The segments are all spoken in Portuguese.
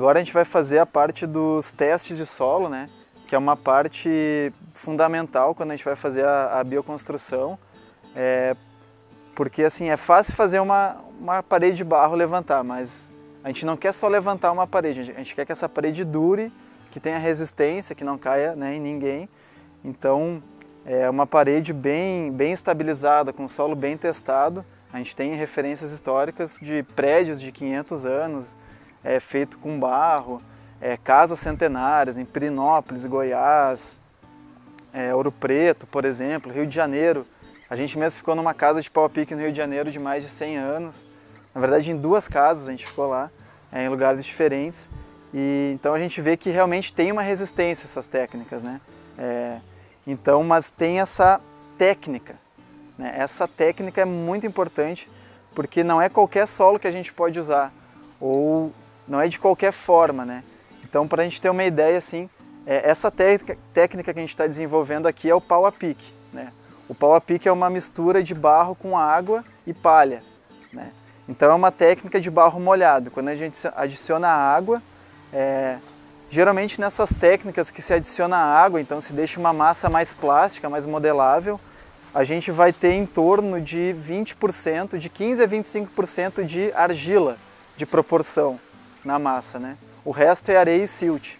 Agora a gente vai fazer a parte dos testes de solo, né? Que é uma parte fundamental quando a gente vai fazer a bioconstrução. Porque assim, é fácil fazer uma parede de barro levantar, mas a gente não quer só levantar uma parede, a gente quer que essa parede dure, que tenha resistência, que não caia, né, em ninguém. Então, é uma parede bem estabilizada, com solo bem testado. A gente tem referências históricas de prédios de 500 anos, feito com barro, casas centenárias em Pirinópolis, Goiás, Ouro Preto, por exemplo, Rio de Janeiro. A gente mesmo ficou numa casa de pau a pique no Rio de Janeiro de mais de 100 anos. Na verdade, em 2 casas a gente ficou lá, em lugares diferentes. E então a gente vê que realmente tem uma resistência essas técnicas, né? Então, mas tem essa técnica, né? Essa técnica é muito importante porque não é qualquer solo que a gente pode usar, ou não é de qualquer forma, né? Então, para a gente ter uma ideia, assim, essa técnica que a gente está desenvolvendo aqui é o pau a pique, né? O pau a pique é uma mistura de barro com água e palha, né? Então é uma técnica de barro molhado. Quando a gente adiciona água, geralmente nessas técnicas que se adiciona água, então se deixa uma massa mais plástica, mais modelável, a gente vai ter em torno de 20%, de 15 a 25% de argila de proporção na massa, né? O resto é areia e silt.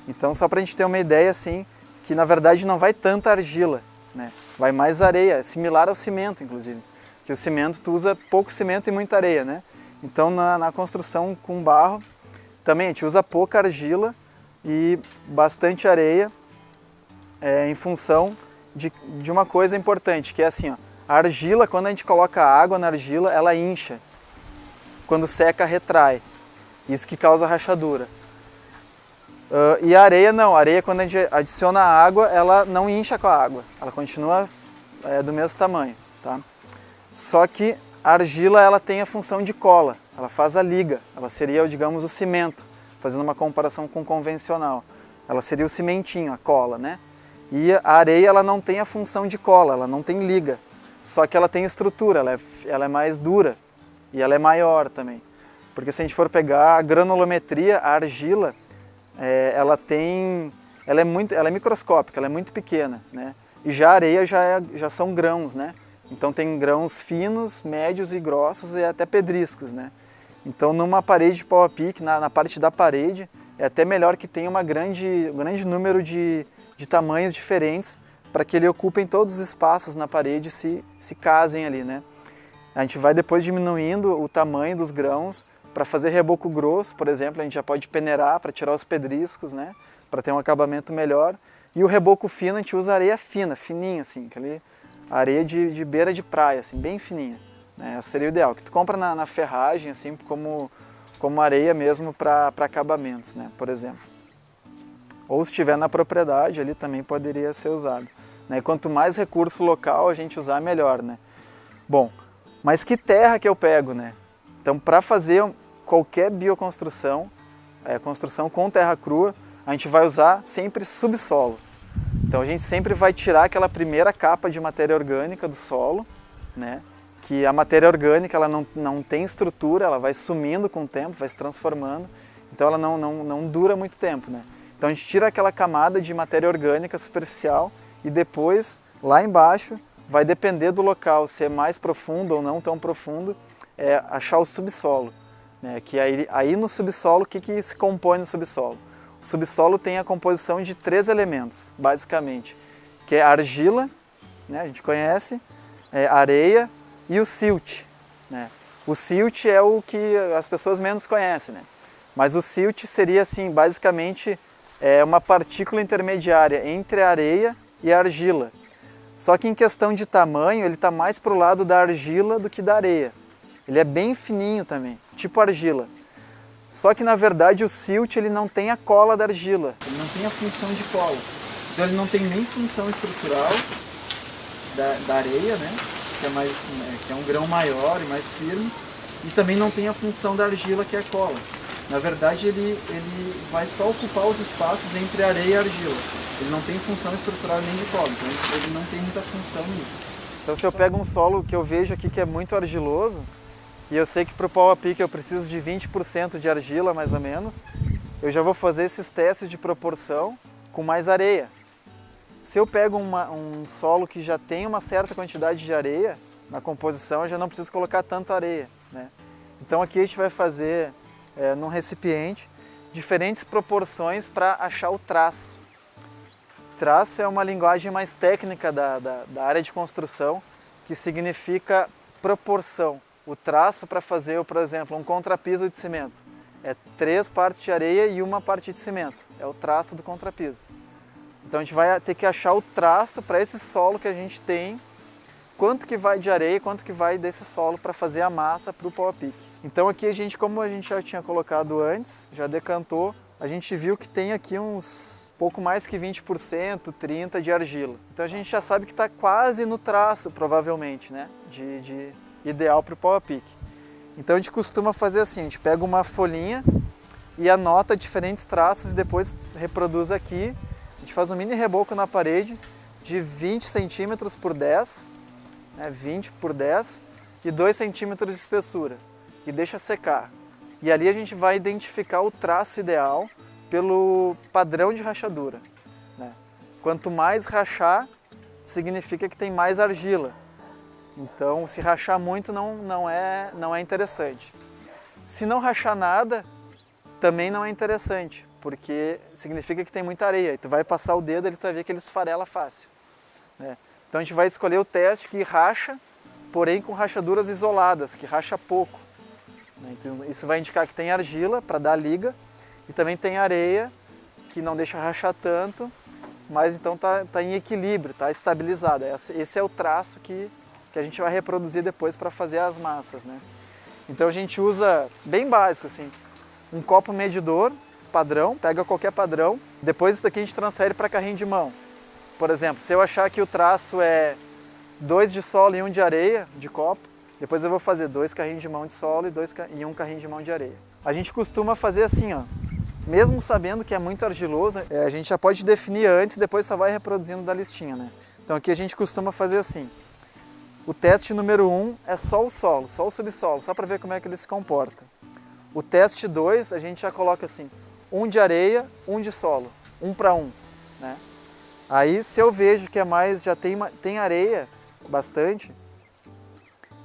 Então só para a gente ter uma ideia, assim, que na verdade não vai tanta argila, né? Vai mais areia, é similar ao cimento, inclusive. Porque o cimento, tu usa pouco cimento e muita areia, né? Então na construção com barro, também a gente usa pouca argila e bastante areia, em função de uma coisa importante, que é assim, ó, a argila, quando a gente coloca água na argila, ela incha. Quando seca, retrai. Isso que causa rachadura. E a areia não, a areia quando a gente adiciona água, ela não incha com a água, ela continua do mesmo tamanho, tá? Só que a argila ela tem a função de cola, ela faz a liga, ela seria, digamos, o cimento, fazendo uma comparação com o convencional. Ela seria o cimentinho, a cola, né? E a areia ela não tem a função de cola, ela não tem liga, só que ela tem estrutura, ela é mais dura e ela é maior também. Porque se a gente for pegar a granulometria, a argila, ela é microscópica, ela é muito pequena, né? E já a areia já são grãos, né? Então tem grãos finos, médios e grossos e até pedriscos, né? Então numa parede de pau a pique, na parte da parede, é até melhor que tenha um grande número de tamanhos diferentes para que ele ocupem todos os espaços na parede e se casem ali, né? A gente vai depois diminuindo o tamanho dos grãos. Para fazer reboco grosso, por exemplo, a gente já pode peneirar para tirar os pedriscos, né? Para ter um acabamento melhor. E o reboco fino, a gente usa areia fina, fininha assim, areia de beira de praia, assim, bem fininha, né? Essa seria o ideal, que tu compra na ferragem, assim, como areia mesmo para acabamentos, né? Por exemplo. Ou se tiver na propriedade, ali também poderia ser usado, né? E quanto mais recurso local a gente usar, melhor, né? Bom, mas que terra que eu pego, né? Então, para fazer qualquer bioconstrução, construção com terra crua, a gente vai usar sempre subsolo. Então, a gente sempre vai tirar aquela primeira capa de matéria orgânica do solo, né? Que a matéria orgânica ela não tem estrutura, ela vai sumindo com o tempo, vai se transformando, então ela não dura muito tempo, né? Então, a gente tira aquela camada de matéria orgânica superficial e depois, lá embaixo, vai depender do local, se é mais profundo ou não tão profundo, achar o subsolo, né? Que aí no subsolo, o que se compõe no subsolo? O subsolo tem a composição de 3 elementos, basicamente, que é a argila, né? A gente conhece, areia e o silt, né? O silt é o que as pessoas menos conhecem, né? Mas o silt seria, assim, basicamente, uma partícula intermediária entre a areia e a argila. Só que em questão de tamanho, ele está mais para o lado da argila do que da areia. Ele é bem fininho também, tipo argila. Só que na verdade o silt ele não tem a cola da argila, ele não tem a função de cola. Então ele não tem nem função estrutural da areia, né? Que é um grão maior e mais firme. E também não tem a função da argila, que é a cola. Na verdade ele vai só ocupar os espaços entre a areia e a argila. Ele não tem função estrutural nem de cola, então ele não tem muita função nisso. Então se eu pego um solo que eu vejo aqui que é muito argiloso, e eu sei que para o pau a pique eu preciso de 20% de argila, mais ou menos, eu já vou fazer esses testes de proporção com mais areia. Se eu pego um solo que já tem uma certa quantidade de areia na composição, eu já não preciso colocar tanta areia, né? Então aqui a gente vai fazer num recipiente diferentes proporções para achar o traço. Traço é uma linguagem mais técnica da área de construção, que significa proporção. O traço para fazer, por exemplo, um contrapiso de cimento é 3 partes de areia e 1 parte de cimento. É o traço do contrapiso. Então a gente vai ter que achar o traço para esse solo que a gente tem, quanto que vai de areia, quanto que vai desse solo para fazer a massa para o pau a pique. Então aqui a gente, como a gente já tinha colocado antes, já decantou, a gente viu que tem aqui uns pouco mais que 20%, 30% de argila. Então a gente já sabe que está quase no traço, provavelmente, né? de ideal para o pau a pique. Então a gente costuma fazer assim, a gente pega uma folhinha e anota diferentes traços e depois reproduz aqui. A gente faz um mini reboco na parede de 20 centímetros por 10, né? 20 por 10 e 2 centímetros de espessura. E deixa secar. E ali a gente vai identificar o traço ideal pelo padrão de rachadura, né? Quanto mais rachar, significa que tem mais argila. Então, se rachar muito não é interessante. Se não rachar nada, também não é interessante, porque significa que tem muita areia. E tu vai passar o dedo, ele vai ver que ele esfarela fácil, né? Então a gente vai escolher o teste que racha, porém com rachaduras isoladas, que racha pouco. Então, isso vai indicar que tem argila para dar liga e também tem areia que não deixa rachar tanto, mas então tá em equilíbrio, tá estabilizada. Esse é o traço que a gente vai reproduzir depois para fazer as massas, né? Então a gente usa bem básico assim, um copo medidor padrão, pega qualquer padrão, depois isso daqui a gente transfere para carrinho de mão. Por exemplo, se eu achar que o traço é 2 de solo e 1 de areia de copo, depois eu vou fazer 2 carrinhos de mão de solo e 1 carrinho de mão de areia. A gente costuma fazer assim, ó, mesmo sabendo que é muito argiloso, a gente já pode definir antes e depois só vai reproduzindo da listinha, né? Então aqui a gente costuma fazer assim. O teste número 1 é só o solo, só o subsolo, só para ver como é que ele se comporta. O teste 2 a gente já coloca assim, 1 de areia, 1 de solo, 1 para 1, né? Aí se eu vejo que é mais, já tem areia bastante,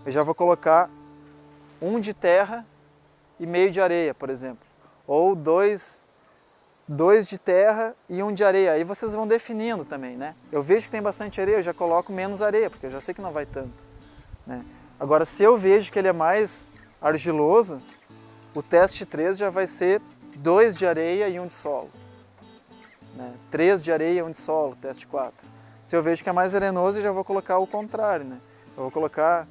eu já vou colocar 1 de terra e meio de areia, por exemplo. Ou 2 de terra e 1 de areia. Aí vocês vão definindo também, né? Eu vejo que tem bastante areia, eu já coloco menos areia, porque eu já sei que não vai tanto, né? Agora, se eu vejo que ele é mais argiloso, o teste 3 já vai ser 2 de areia e 1 de solo, né? 3 de areia e 1 de solo, teste 4. Se eu vejo que é mais arenoso, eu já vou colocar o contrário, né? Eu vou colocar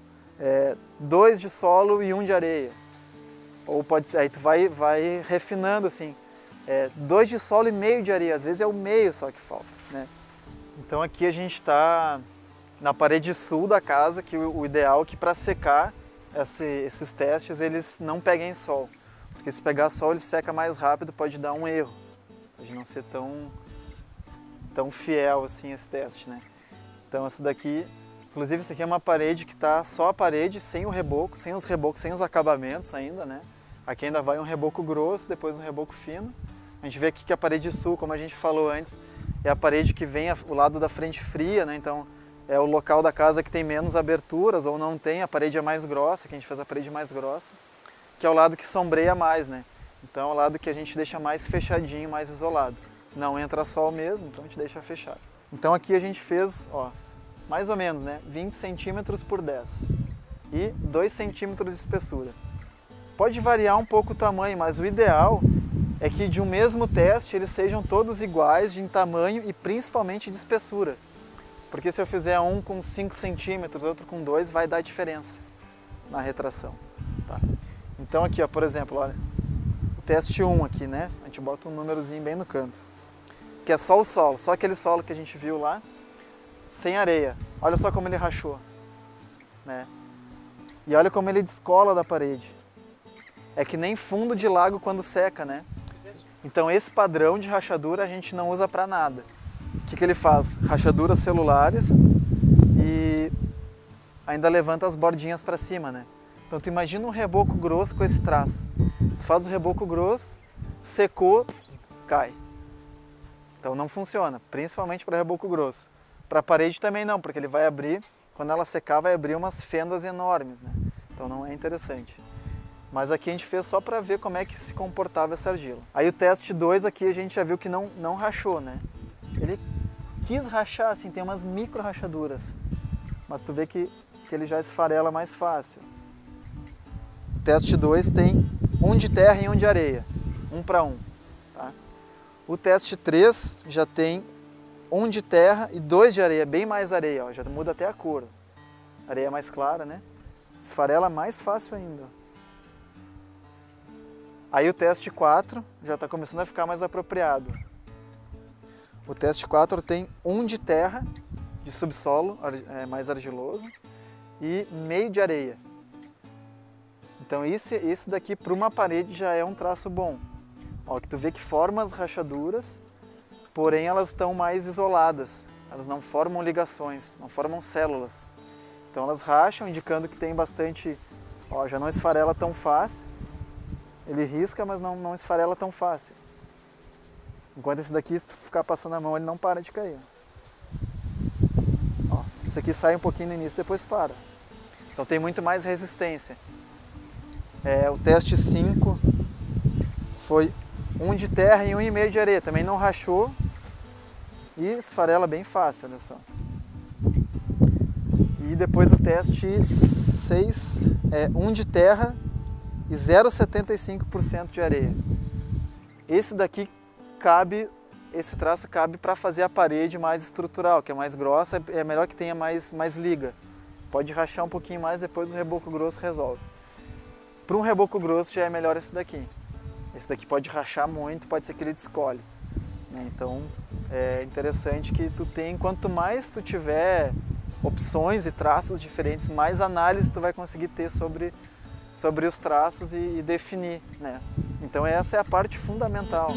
2 de solo e 1 de areia. Ou pode ser, aí tu vai refinando assim, 2 de solo e meio de areia, às vezes é o meio só que falta, né? Então aqui a gente está na parede sul da casa, que o ideal é que para secar esses testes eles não peguem sol, porque se pegar sol ele seca mais rápido, pode dar um erro, pode não ser tão fiel assim esse teste, né? Então essa daqui, inclusive essa aqui é uma parede que está só a parede, sem o reboco, sem os acabamentos ainda, né? Aqui ainda vai um reboco grosso, depois um reboco fino. A gente vê aqui que a parede sul, como a gente falou antes, é a parede que vem o lado da frente fria, né? Então é o local da casa que tem menos aberturas ou não tem, a parede é mais grossa, que a gente fez a parede mais grossa, que é o lado que sombreia mais, né? Então é o lado que a gente deixa mais fechadinho, mais isolado. Não entra sol mesmo, então a gente deixa fechado. Então aqui a gente fez, ó, mais ou menos, né? 20 centímetros por 10 e 2 centímetros de espessura. Pode variar um pouco o tamanho, mas o ideal é que de um mesmo teste eles sejam todos iguais em tamanho e principalmente de espessura. Porque se eu fizer um com 5 centímetros, outro com 2, vai dar diferença na retração, tá? Então aqui, ó, por exemplo, olha, o teste 1 aqui, né? A gente bota um númerozinho bem no canto, que é só o solo, só aquele solo que a gente viu lá, sem areia. Olha só como ele rachou, né? E olha como ele descola da parede. É que nem fundo de lago quando seca, né? Então esse padrão de rachadura a gente não usa para nada. O que ele faz? Rachaduras celulares e ainda levanta as bordinhas para cima, né? Então tu imagina um reboco grosso com esse traço. Tu faz o reboco grosso, secou, cai. Então não funciona, principalmente para reboco grosso. Para a parede também não, porque ele vai abrir, quando ela secar vai abrir umas fendas enormes, né? Então não é interessante. Mas aqui a gente fez só para ver como é que se comportava essa argila. Aí o teste 2 aqui a gente já viu que não rachou, né? Ele quis rachar, assim, tem umas micro rachaduras, mas tu vê que ele já esfarela mais fácil. O teste 2 tem um de terra e um de areia, 1 para 1. Tá? O teste 3 já tem um de terra e 2 de areia, bem mais areia, ó, já muda até a cor. Areia mais clara, né? Esfarela mais fácil ainda. Aí o teste 4 já está começando a ficar mais apropriado. O teste 4 tem um de terra, de subsolo, mais argiloso, e meio de areia. Então esse daqui para uma parede já é um traço bom. Ó, que tu vê que forma as rachaduras, porém elas estão mais isoladas. Elas não formam ligações, não formam células. Então elas racham, indicando que tem bastante... Ó, já não esfarela tão fácil. Ele risca, mas não esfarela tão fácil. Enquanto esse daqui, se tu ficar passando a mão, ele não para de cair. Ó, esse aqui sai um pouquinho no início, depois para. Então tem muito mais resistência. O teste 5 foi um de terra e 1,5 de areia. Também não rachou e esfarela bem fácil, olha só. E depois o teste 6 é 1 de terra e 0,75% de areia. Esse daqui esse traço cabe para fazer a parede mais estrutural, que é mais grossa, é melhor que tenha mais liga. Pode rachar um pouquinho mais, depois o reboco grosso resolve. Para um reboco grosso já é melhor esse daqui. Esse daqui pode rachar muito, pode ser que ele descolhe. Né? Então é interessante que tu tem, quanto mais tu tiver opções e traços diferentes, mais análise tu vai conseguir ter sobre os traços e definir, né? Então essa é a parte fundamental.